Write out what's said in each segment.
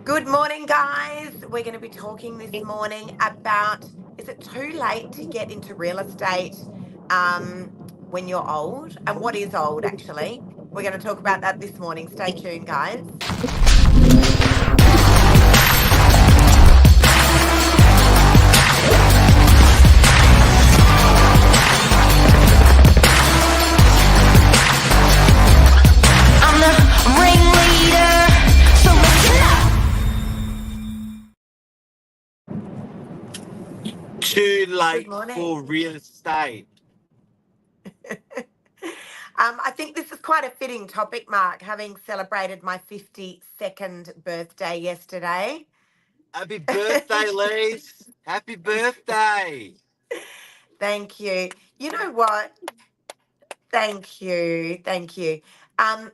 Good morning, guys. We're going to be talking this morning about, is it too late to get into real estate um, when you're old? And what is old, actually? We're going to talk about that this morning. Stay tuned, guys. I'm the ringleader, so listen up. Too Good late morning. for real estate. I think this is quite a fitting topic, Mark, having celebrated my 52nd birthday yesterday. Happy birthday, Lise. Happy birthday. Thank you. You know what? Thank you. Thank you.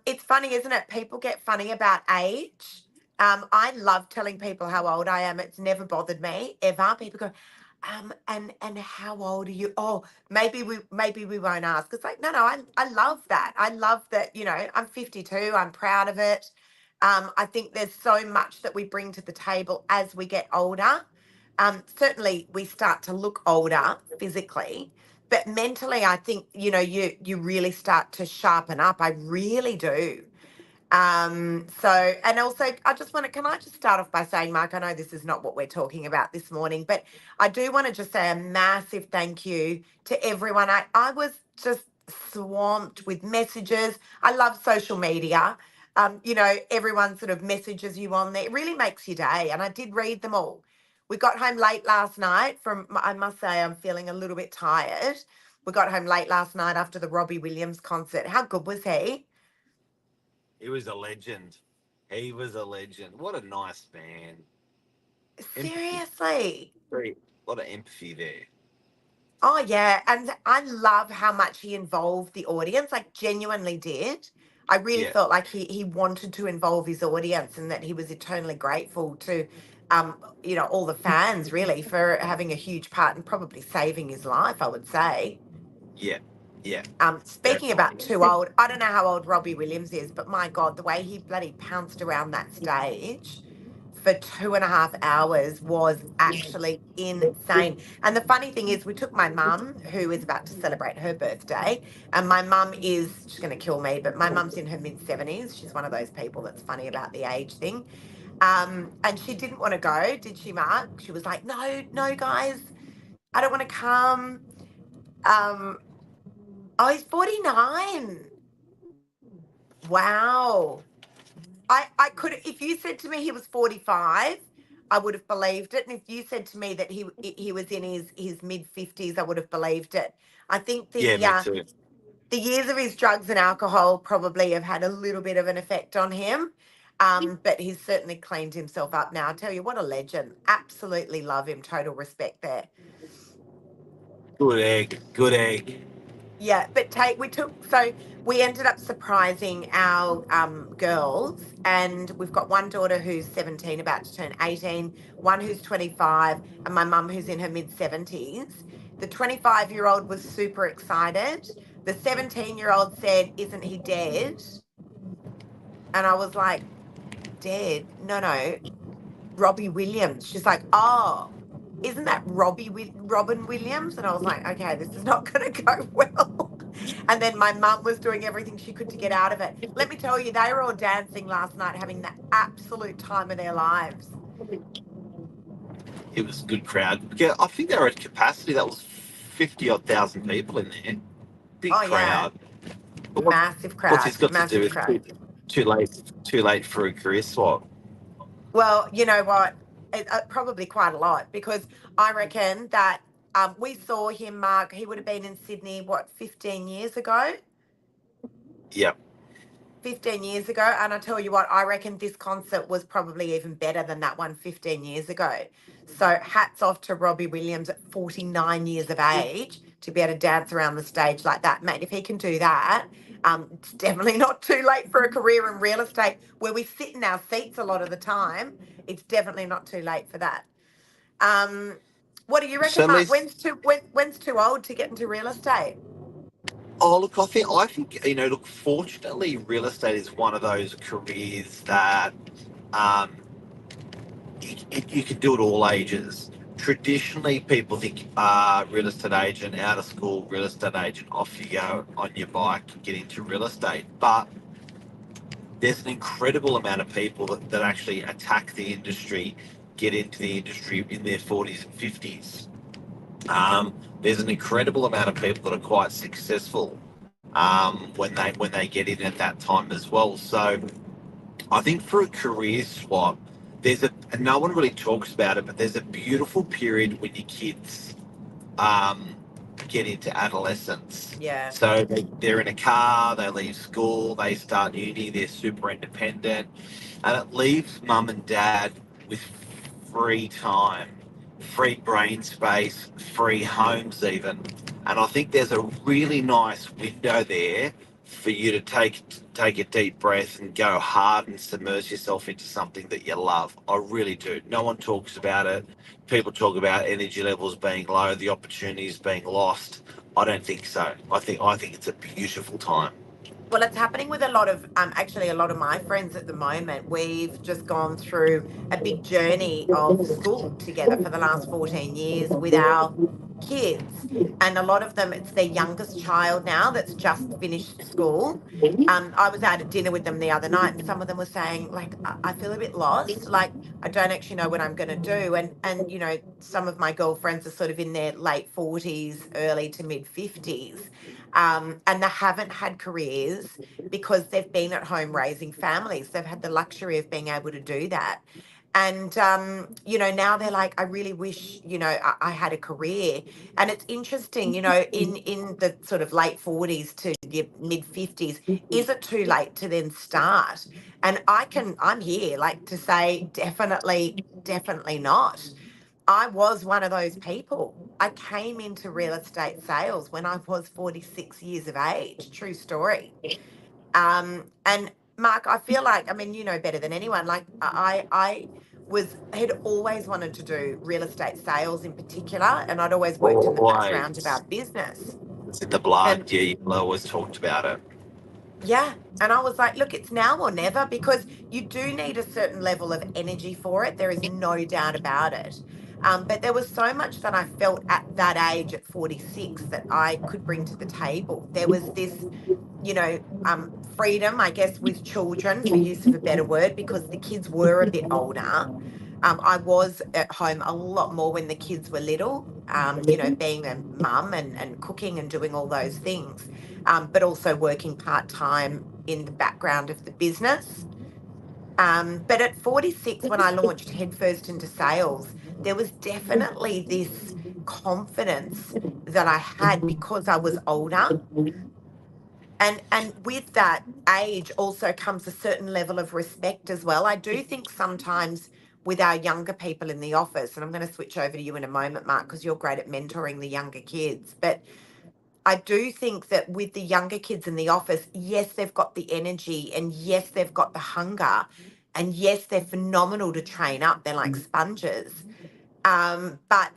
It's funny, isn't it? People get funny about age. I love telling people how old I am. It's never bothered me ever. People go, and how old are you? Oh, maybe we won't ask. It's like, no, I love that. I love that, I'm 52. I'm proud of it. I think there's so much that we bring to the table as we get older. Certainly we start to look older physically, but mentally I think you really start to sharpen up. I really do. So, and also I just want to, can I just start off by saying, Mark, I know this is not what we're talking about this morning, but I do want to just say a massive thank you to everyone. I was just swamped with messages. I love social media. Everyone sort of messages you on there. It really makes your day, and I did read them all. We got home late last night from, I must say, I'm feeling a little bit tired. We got home late last night after the Robbie Williams concert. How good was he? He was a legend. He was a legend. What a nice man. Empathy. Seriously. Very, a lot of empathy there. Oh, yeah. And I love how much he involved the audience, like, genuinely did. I really Yeah. felt like he wanted to involve his audience and that he was eternally grateful to, all the fans, really, for having a huge part and probably saving his life, I would say. Yeah. Yeah. Speaking about Definitely. too old, I don't know how old Robbie Williams is, but my God, the way he bloody pounced around that stage for 2.5 hours was actually insane. And the funny thing is, we took my mum, who is about to celebrate her birthday, and my mum is, she's going to kill me, but my mum's in her mid 70s. She's one of those people that's funny about the age thing. And she didn't want to go, did she, Mark? She was like, no, no, guys, I don't want to come. Um, oh, he's 49. Wow. I could, if you said to me he was 45, I would have believed it. And if you said to me that he was in his mid 50s, I would have believed it. I think Yeah, me too. the years of his drugs and alcohol probably have had a little bit of an effect on him. But he's certainly cleaned himself up now. I tell you, what a legend. Absolutely love him. Total respect there. Good egg. Good egg. Yeah, but we ended up surprising our girls, and we've got one daughter who's 17, about to turn 18, one who's 25, and my mum who's in her mid 70s. The 25-year-old was super excited. The 17-year-old said, "Isn't he dead?" And I was like, "Dead? No, no, Robbie Williams." She's like, "Oh, isn't that Robin Williams?" And I was like, "Okay, this is not going to go well." And then my mum was doing everything she could to get out of it. Let me tell you, they were all dancing last night, having the absolute time of their lives. It was a good crowd. Yeah, I think they were at capacity. That was 50 odd thousand people in there. Big Oh yeah, crowd. But massive what's crowd, this got to do massive with crowd. too late for a career swap? Well, you know what? Probably quite a lot, because I reckon that we saw him, Mark. He would have been in Sydney, what, 15 years ago? Yep. 15 years ago. And I tell you what, I reckon this concert was probably even better than that one 15 years ago. So hats off to Robbie Williams at 49 years of age to be able to dance around the stage like that. Mate, if he can do that, it's definitely not too late for a career in real estate where we sit in our seats a lot of the time. It's definitely not too late for that. Um, what do you So reckon, at Mark? least, When's too old to get into real estate? oh look, I think look. Fortunately, real estate is one of those careers that um, you can do it all ages. Traditionally, people think, real estate agent, out of school, real estate agent, off you go on your bike, get into real estate. But there's an incredible amount of people that actually attack the industry, get into the industry in their 40s and 50s. There's an incredible amount of people that are quite successful when they get in at that time as well. So I think for a career swap, and no one really talks about it, but there's a beautiful period when your kids um, get into adolescence. Yeah. So they're in a car, they leave school, they start uni, they're super independent, and it leaves mum and dad with free time, free brain space, free homes, even. And I think there's a really nice window there for you to take a deep breath and go hard and submerge yourself into something that you love. I really do. No one talks about it. People talk about energy levels being low, the opportunities being lost. I don't think so. I think it's a beautiful time. Well, it's happening with a lot of actually a lot of my friends at the moment. We've just gone through a big journey of school together for the last 14 years with our kids. And a lot of them, it's their youngest child now that's just finished school. I was out at dinner with them the other night, and some of them were saying, like, I feel a bit lost. Like, I don't actually know what I'm going to do. And you know, some of my girlfriends are sort of in their late 40s, early to mid 50s. And they haven't had careers because they've been at home raising families. They've had the luxury of being able to do that. And, you know, now they're like, I really wish, you know, I had a career. And it's interesting, you know, in the sort of late 40s to the mid 50s, is it too late to then start? And I'm here like to say definitely not. I was one of those people. I came into real estate sales when I was 46 years of age. True story. And Mark, I feel like, I mean, you know better than anyone, like had always wanted to do real estate sales in particular, and I'd always worked in the mass Always. roundabout business. It's in the And blood. Yeah, you always talked about it. yeah, and I was like, look, it's now or never, because you do need a certain level of energy for it. There is no doubt about it. But there was so much that I felt at that age, at 46, that I could bring to the table. There was this, you know, freedom, I guess, with children, for use of a better word, because the kids were a bit older. I was at home a lot more when the kids were little, you know, being a mum and cooking and doing all those things, but also working part time in the background of the business. But at 46, when I launched headfirst into sales, there was definitely this confidence that I had because I was older. And with that age also comes a certain level of respect as well. I do think sometimes with our younger people in the office, and I'm going to switch over to you in a moment, Mark, because you're great at mentoring the younger kids, but I do think that with the younger kids in the office, yes, they've got the energy, and yes, they've got the hunger, and yes, they're phenomenal to train up. They're like sponges. But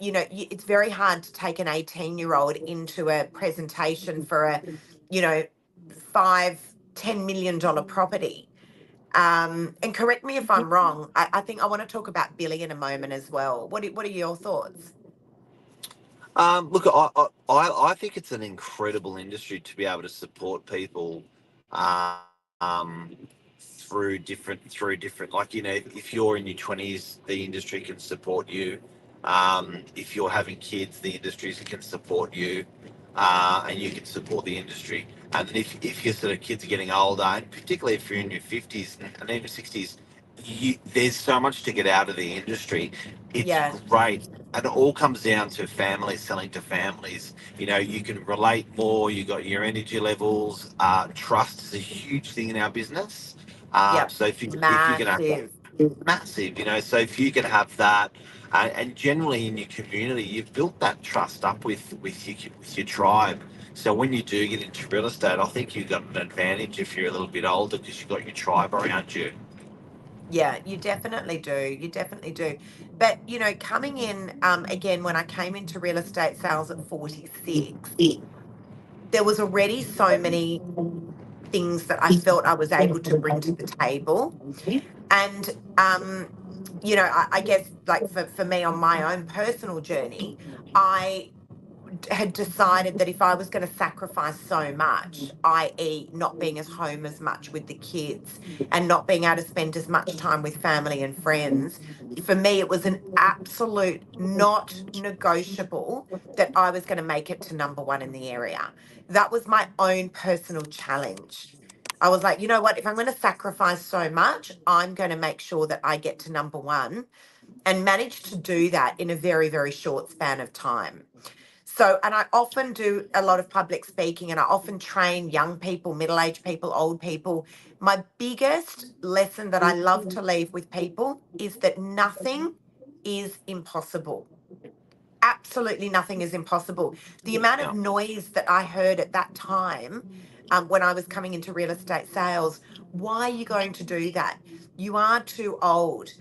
you know, it's very hard to take an 18-year-old into a presentation for a, you know, $5-10 million property. And correct me if I'm wrong. I think I want to talk about Billy in a moment as well. What are your thoughts? Look, I think it's an incredible industry to be able to support people um, through different, like, you know, if you're in your 20s, the industry can support you. If you're having kids, the industries can support you, and you can support the industry. And then if your sort of kids are getting older, and particularly if you're in your 50s and even 60s, there's so much to get out of the industry. It's Yeah, great. And it all comes down to families selling to families. You know, you can relate more. You got your energy levels. Trust is a huge thing in our business. yep, So if you can have massive. massive, you know, so if you can have that, and generally in your community, you've built that trust up with your tribe. So when you do get into real estate, I think you've got an advantage if you're a little bit older because you've got your tribe around you. Yeah, you definitely do. You definitely do. But, you know, coming in, again, when I came into real estate sales at 46, there was already so many things that I felt I was able to bring to the table. And I guess like for me on my own personal journey, I had decided that if I was going to sacrifice so much, i.e., not being as home as much with the kids and not being able to spend as much time with family and friends, for me, it was an absolute not negotiable that I was going to make it to number one in the area. That was my own personal challenge. I was like, you know what? If I'm going to sacrifice so much, I'm going to make sure that I get to number one, and managed to do that in a very, very short span of time. So, and I often do a lot of public speaking and I often train young people, middle aged people, old people. My biggest lesson that I love to leave with people is that nothing is impossible. Absolutely nothing is impossible. The amount of Yeah. noise that I heard at that time, when I was coming into real estate sales, why are you going to do that? You are too old.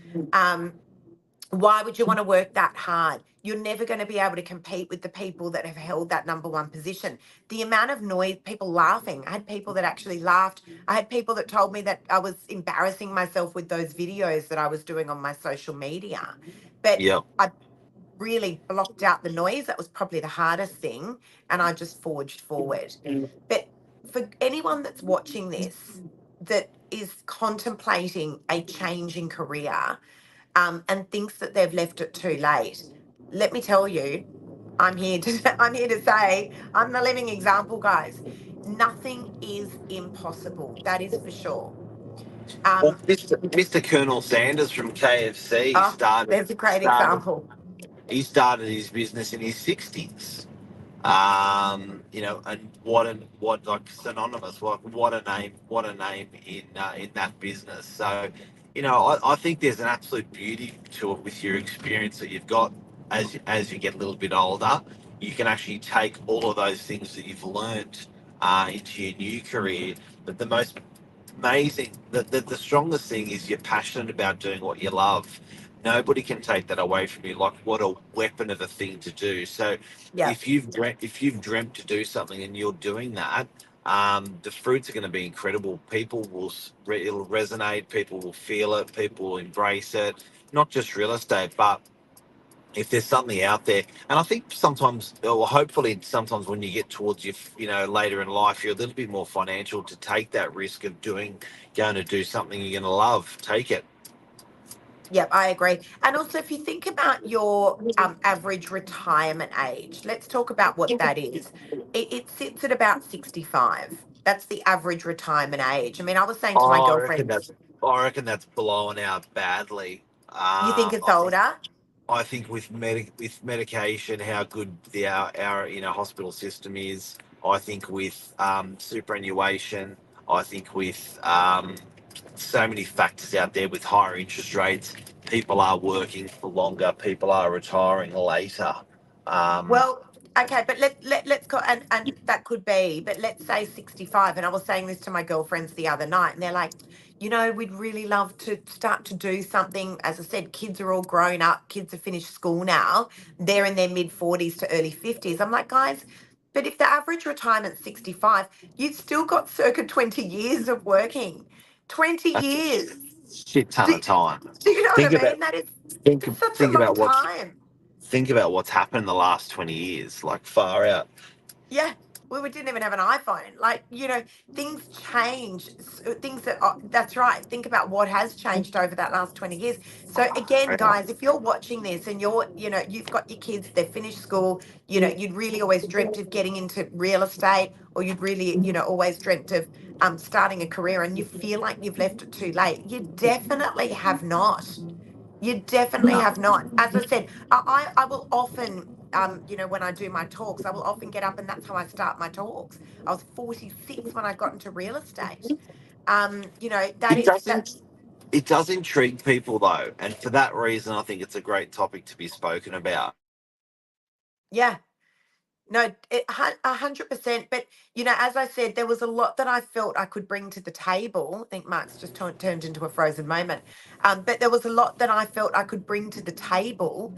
Why would you want to work that hard? You're never going to be able to compete with the people that have held that number one position. The amount of noise, people laughing. I had people that actually laughed. I had people that told me that I was embarrassing myself with those videos that I was doing on my social media. But Yeah. I really blocked out the noise. That was probably the hardest thing. And I just forged forward. But for anyone that's watching this that is contemplating a change in career, and thinks that they've left it too late, let me tell you, I'm here to I'm here to say I'm the living example, guys. Nothing is impossible. That is for sure. Well, Um, Mr. Colonel Sanders from KFC oh, there's a great started example. he started his business in his 60s. And what like synonymous, what a name in that business. So, I think there's an absolute beauty to it with your experience that you've got as you get a little bit older. You can actually take all of those things that you've learned into your new career. But the most amazing, the strongest thing is you're passionate about doing what you love. Nobody can take that away from you. Like, what a weapon of a thing to do. So Yeah. if you've dreamt to do something and you're doing that, the fruits are going to be incredible. People it'll resonate. People will feel it. People will embrace it. Not just real estate, but if there's something out there. And I think sometimes, or hopefully sometimes, when you get towards later in life, you're a little bit more financial to take that risk of going to do something you're going to love. Take it. Yep, I agree. And also, if you think about your average retirement age, let's talk about what that is. It sits at about 65. That's the average retirement age. I mean, I was saying to my I reckon girlfriends, that's I reckon that's blowing out badly. you think it's I think older? I think with medication, how good our hospital system is. I think with superannuation. I think with so many factors out there with higher interest rates. People are working for longer. People are retiring later. Um, Well, okay, but let's go, and that could be, but let's say 65. And I was saying this to my girlfriends the other night, and they're like, we'd really love to start to do something. As I said, kids are all grown up, kids have finished school now. They're in their mid 40s to early 50s. I'm like, guys, but if the average retirement's 65, you've still got circa 20 years of working. 20 that's a years. shit ton Do, of time. do you know Think what I about mean? That is think such a think long about what's time. think about what's happened in the last 20 years. Like, far out. Yeah, we didn't even have an iPhone. Like, things change. Things that's right. Think about what has changed over that last 20 years. So again, Yeah. guys, if you're watching this and you've got your kids, they've finished school, you'd really always dreamt of getting into real estate, or you'd really, always dreamt of starting a career, and you feel like you've left it too late. You definitely have not. You definitely have not. As I said, I will often, when I do my talks, I will often get up, and that's how I start my talks. I was 46 when I got into real estate. That It is doesn't. that's It does intrigue people though, and for that reason, I think it's a great topic to be spoken about. yeah. No, 100%. But as I said, there was a lot that I felt I could bring to the table. I think Mark's just turned into a frozen moment. But there was a lot that I felt I could bring to the table.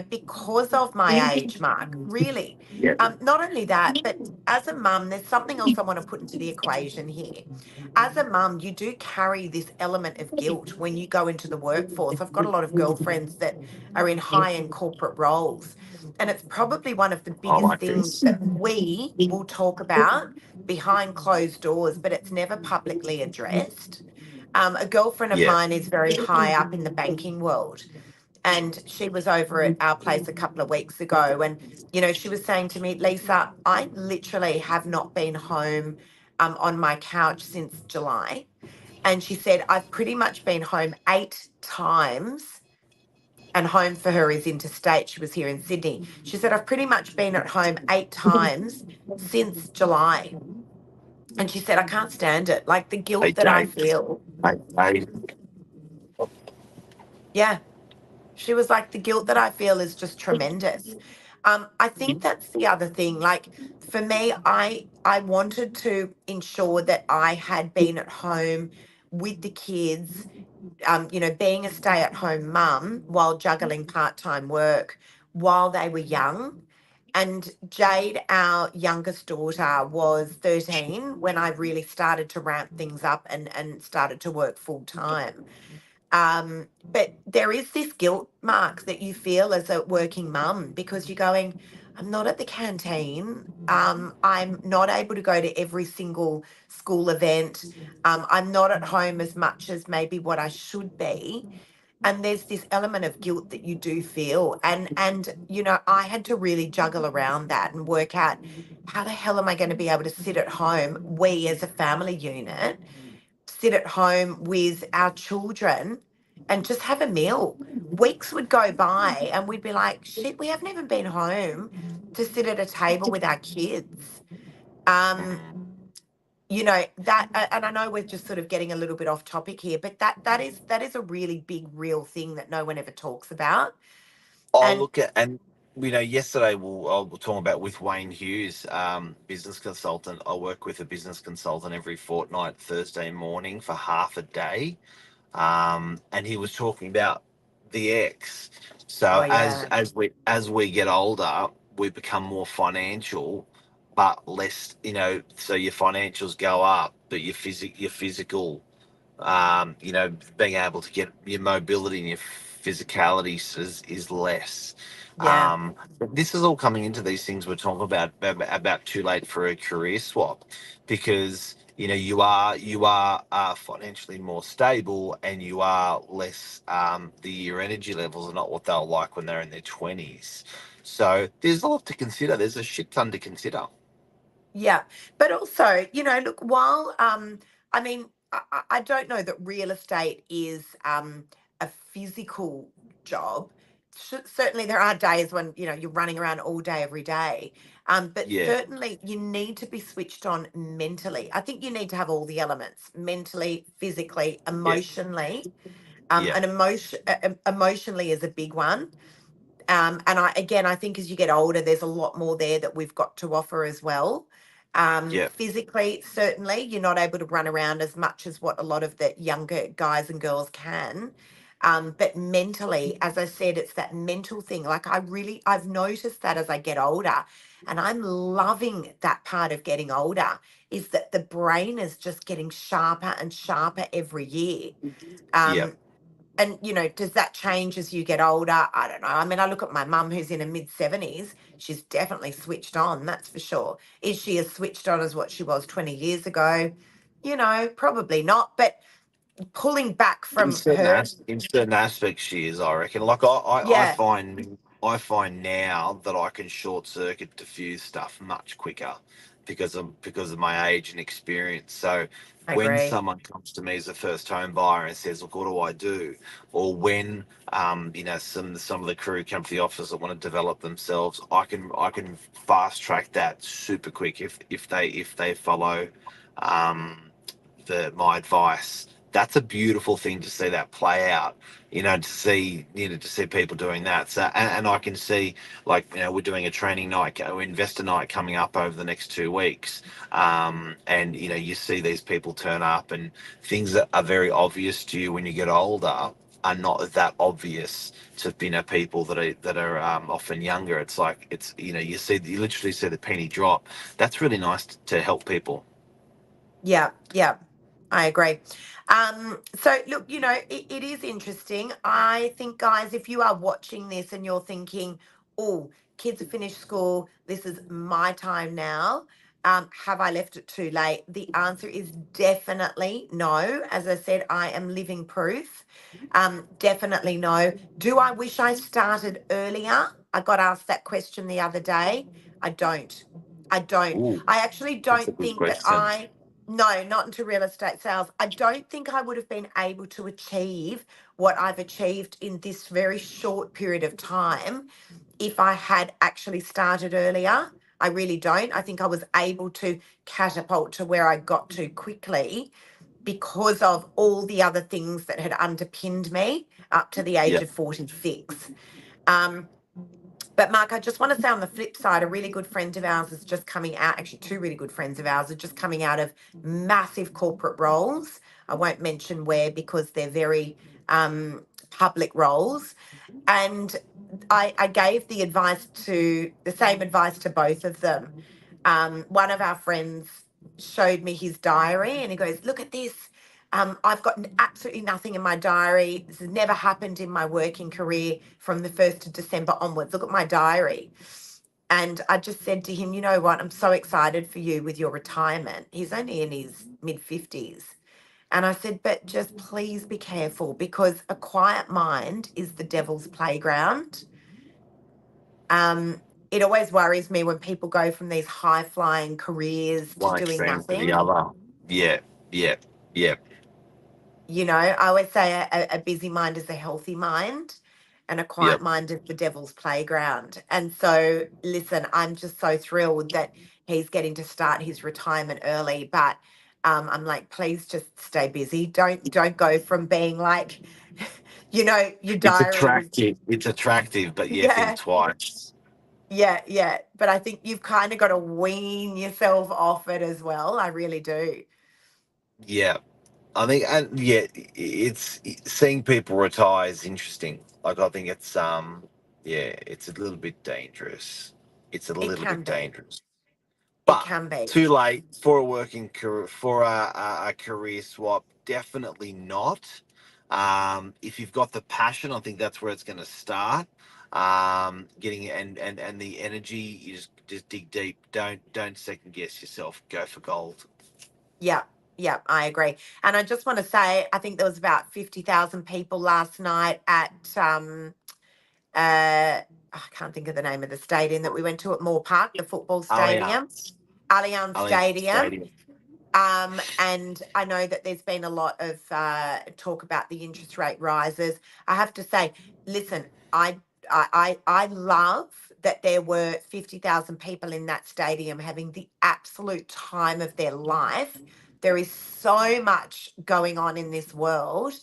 Because of my age, Mark. Really. Yeah. Not only that, but as a mum, there's something else I want to put into the equation here. As a mum, you do carry this element of guilt when you go into the workforce. I've got a lot of girlfriends that are in high-end corporate roles, and it's probably one of the I biggest like things this. that we will talk about behind closed doors, but it's never publicly addressed. A girlfriend of Yeah. mine is very high up in the banking world, and she was over at our place a couple of weeks ago. And, she was saying to me, Lisa, I literally have not been home on my couch since July. And she said, I've pretty much been home 8 times, and home for her is interstate. She was here in Sydney. She said, I've pretty much been at home 8 times since July. And she said, I can't stand it. Like the Hey, guilt that I Jane. feel. Hey, Yeah. She was like, the guilt that I feel is just tremendous. I think that's the other thing. Like for me, I wanted to ensure that I had been at home with the kids, being a stay-at-home mum while juggling part-time work while they were young. And Jade, our youngest daughter, was 13 when I really started to ramp things up and started to work full time. But there is this guilt, Mark, that you feel as a working mum because you're going, I'm not at the canteen. I'm not able to go to every single school event. I'm not at home as much as maybe what I should be. And there's this element of guilt that you do feel. And I had to really juggle around that and work out how the hell am I going to be able to sit at home, we as a family unit, sit at home with our children and just have a meal. Weeks would go by and we'd be like, shit, we haven't even been home to sit at a table with our kids. Um, and I know we're just sort of getting a little bit off topic here, but that is a really big, real thing that no one ever talks about. I'll And look at, and yesterday I was talking about with Wayne Hughes, business consultant. I work with a business consultant every fortnight, Thursday morning for half a day, and he was talking about the X. oh So yeah, as we get older, we become more financial, but less. So your financials go up, but your physical, being able to get your mobility and your physicality is less. yeah, But this is all coming into these things we're talking about too late for a career swap, because you are financially more stable and you are less. Your energy levels are not what they'll like when they're in their 20s. So there's a lot to consider. There's a shit ton to consider. yeah. But also, look, while I mean, I don't know that real estate is a physical job. Certainly, there are days when you're running around all day, every day. But Yeah. certainly, you need to be switched on mentally. I think you need to have all the elements: mentally, physically, Yeah. emotionally. Yeah. Emotionally is a big one. And I think as you get older, there's a lot more there that we've got to offer as well. Yeah. Physically, certainly, you're not able to run around as much as what a lot of the younger guys and girls can. But mentally, as I said, it's that mental thing. Like I've noticed that as I get older, and I'm loving that part of getting older, is that the brain is just getting sharper and sharper every year. Yeah. And does that change as you get older? I don't know. I mean, I look at my mum who's in her mid 70s. She's definitely switched on, that's for sure. Is she as switched on as what she was 20 years ago? Probably not. But pulling back In from her, certain aspects, she is. I reckon. Like I yeah, find now that I can short circuit diffuse stuff much quicker because of my age and experience. So I when agree. someone comes to me as a first home buyer and says, "Look, what do I do?" or when some of the crew come to the office that want to develop themselves, I can fast track that super quick if they follow um, my advice. that's a beautiful thing to see that play out. To see people doing that. So, and I can see, like, we're doing a training night, investor night coming up over the next 2 weeks. And you see these people turn up, and things that are very obvious to you when you get older are not that obvious to people that are often younger. It's like you literally see the penny drop. That's really nice to help people. Yeah, yeah, I agree. So look, it is interesting. I think, guys, if you are watching this and you're thinking, oh, kids have finished school, this is my time now. Have I left it too late? The answer is definitely no. As I said, I am living proof. Definitely no. Do I wish I started earlier? I got asked that question the other day. I don't. I don't. Ooh, I actually that's a don't good think that question. no, not into real estate sales. I don't think I would have been able to achieve what I've achieved in this very short period of time if I had actually started earlier. I really don't. I think I was able to catapult to where I got to quickly because of all the other things that had underpinned me up to the age Yeah. of 46. Um, but Mark, I just want to say on the flip side, a really good friend of ours is just coming out. Actually, two really good friends of ours are just coming out of massive corporate roles. I won't mention where because they're very public roles. And I gave the same advice to both of them. One of our friends showed me his diary and he goes, look at this. I've got absolutely nothing in my diary. This has never happened in my working career from the 1st of December onwards. Look at my diary. And I just said to him, you know what? I'm so excited for you with your retirement. He's only in his mid 50s. And I said, but just please be careful because a quiet mind is the devil's playground. It always worries me when people go from these high flying careers to One doing extreme to the nothing. other. Yeah, yeah, yeah, I always say a busy mind is a healthy mind and a quiet yep. mind is the devil's playground. And so, listen, I'm just so thrilled that he's getting to start his retirement early. But I'm like, please just stay busy. Don't go from being like, your It's diary was, attractive. It's attractive, but yeah, think yeah. twice. Yeah, yeah. But I think you've kind of got to wean yourself off it as well. I really do. Yeah, I think, and yeah, it's seeing people retire is interesting. Like, I think yeah, it's a little bit dangerous. It's a It little can bit be. dangerous. It But can be. too late for a working career, for a career swap. Definitely not. If you've got the passion, I think that's where it's going to start. Getting and the energy, you just dig deep. Don't second guess yourself. Go for gold. Yeah, yeah, I agree. And I just want to say, I think there was about 50,000 people last night at I can't think of the name of the stadium that we went to at Moore Park, the football stadium, Allianz, Allianz Allianz Stadium. Stadium. And I know that there's been a lot of talk about the interest rate rises. I have to say, listen, I love that there were 50,000 people in that stadium having the absolute time of their life. There is so much going on in this world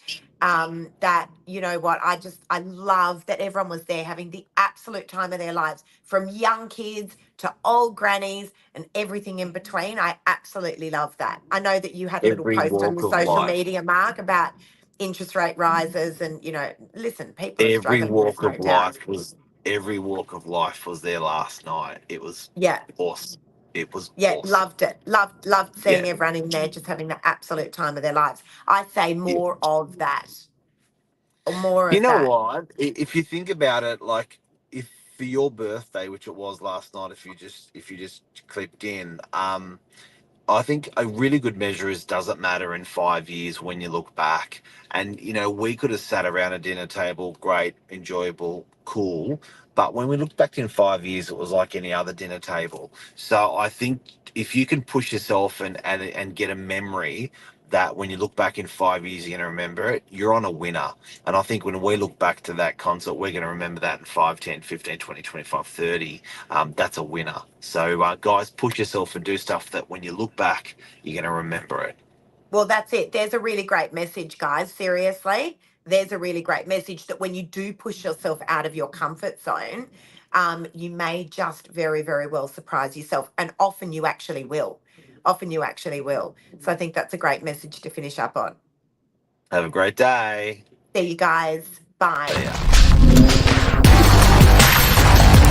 that, you know what, I love that everyone was there having the absolute time of their lives, from young kids to old grannies and everything in between. I absolutely love that. I know that you had a little Every post on walk your of social life. media, Mark, about interest rate rises and, listen, people are Every struggling, there's walk no of doubt. life was every walk of life was there last night. It was Yeah, awesome. It was yeah, awesome. loved it. Loved Yeah. seeing everyone in there just having the absolute time of their lives. I say Yeah. more of that, or more You of know that. what? If you think about it, like, if for your birthday, which it was last night, if you just clicked in, I think a really good measure is, does it matter in 5 years when you look back? And, we could have sat around a dinner table, great, enjoyable, cool. But when we looked back in 5 years, it was like any other dinner table. So I think if you can push yourself and get a memory that when you look back in 5 years, you're going to remember it, you're on a winner. And I think when we look back to that concert, we're going to remember that in 5, 10, 15, 20, 25, 30. That's a winner. So, guys, push yourself and do stuff that when you look back, you're going to remember it. Well, that's it. There's a really great message, guys. Seriously, there's a really great message that when you do push yourself out of your comfort zone, you may just very, very well surprise yourself. And often you actually will. Often you actually will. So I think that's a great message to finish up on. Have a great day. See you guys. Bye. See ya.